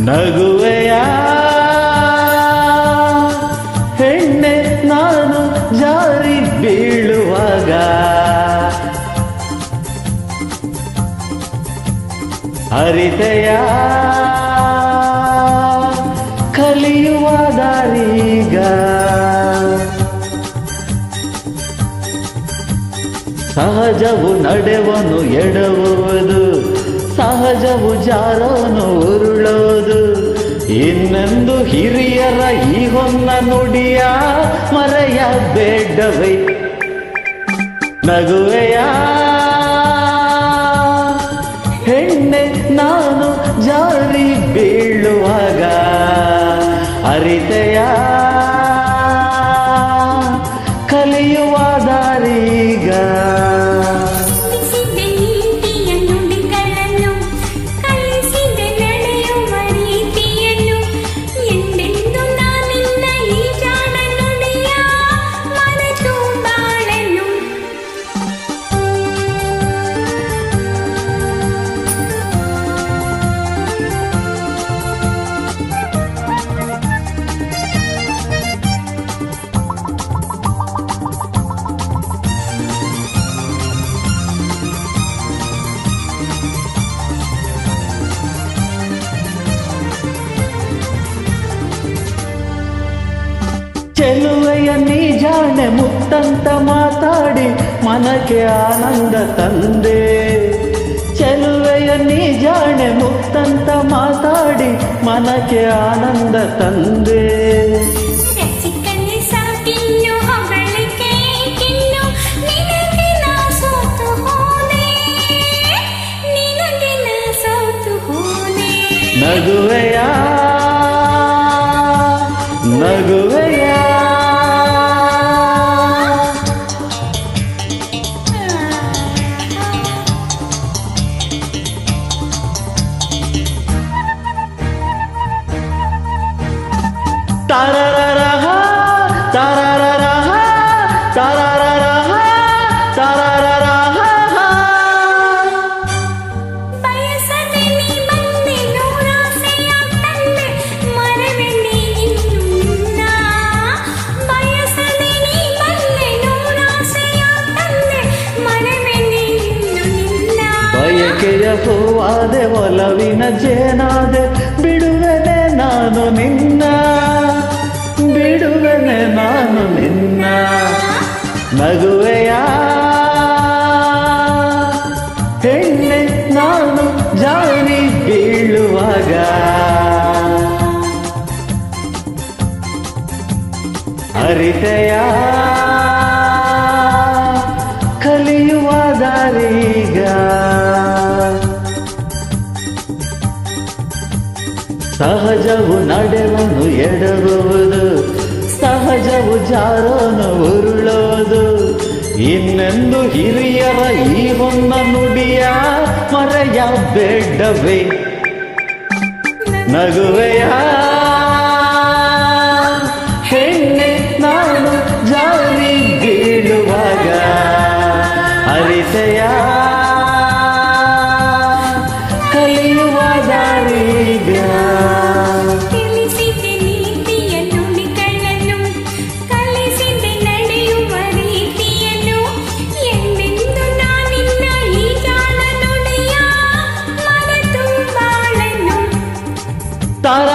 ನಗುವೆಯ ಹೆಣ್ಣೆ ನಾನು ಜಾರಿ ಬೀಳುವಾಗ ಅರಿತೆಯ ಕಲಿಯುವ ದಾರೀಗ ಸಹಜವು ನಡೆವನು ಎಡವುವುದು ಸಹಜವು ಜಾರವನು ಉರುಳೋದು ಇನ್ನೆಂದು ಹಿರಿಯರ ಈ ಹೊನ್ನ ನುಡಿಯ ಮರೆಯ ಬೇಡವೇ ನಗುವೆಯ ಹೆಣ್ಣೆ ನಾನು ಜಾರಿ ಬೀಳುವಾಗ ಅರಿತೆಯ ಕಲಿಯುವ ದಾರೀಗ ಚೆಲುವೆಯ ನೀ ಜಾಣೆ ಮುತ್ತಂತ ಮಾತಾಡಿ ಮನಕ್ಕೆ ಆನಂದ ತಂದೆ ಚೆಲುವೆಯ ನೀ ಜಾಣೆ ಮುತ್ತಂತ ಮಾತಾಡಿ ಮನಕ್ಕೆ ಆನಂದ ತಂದೆ ನಗುವೆಯ ನಗುವೆಯ ತಾರರರಹ ತಾರರರಹ ತಾರರರಹ ತಾರರರಹ ಬಯಸದೆ ನೀ ಬಂದೆ ನೂರಾಸೆಯ ತಂದೆ ಮರವೆ ನೀನಿನ್ನ ಬಯಸದೆ ನೀ ಬಂದೆ ನೂರಾಸೆಯ ತಂದೆ ಮರವೆ ನೀನಿನ್ನ ಬಯಕೆಯ ಹೂವಾದೆ ಒಲವಿನ ಜೇನಾದೆ ಬಿಡುವೆನೆ ನಾನು ನಿನ್ನ ಬಿಡುವೆನೆ ನಾನು ನಿನ್ನ ನಗುವೆಯ ಹೆಣ್ಣೆ ನಾನು ಜಾರಿ ಬೀಳುವಾಗ ಅರಿತೆಯ ಕಲಿಯುವ ದಾರೀಗ ಸಹಜವು ನಡೆವನು ಎಡವುವುದು ಸಹಜವು ಜಾರೋನು ಉರುಳೋದು ಇನ್ನೆಂದು ಹಿರಿಯರ ಈ ಹೊನ್ನ ನುಡಿಯ ಮರೆಯ ಬೇಡವೇ ನಗುವೆಯ ಹೆಣ್ಣೆ ನಾನು ಜಾರಿ ಬೀಳುವಾಗ ಅರಿತೆಯ ಕಲಿಯುವ ದಾರೀಗ ತಿಳಿಸಿದೆ ನೀತಿಯ ನುಡಿಗಳನ್ನು ಕಲಿಸಿದೆ ನಡೆಯುವ ರೀತಿಯನ್ನು ಎಂದೆಂದು ನಾನಿನ್ನ ಈ ಜಾಣ ನುಡಿಯ ಮರೆತು ಬಾಳನ್ನು ತಾರ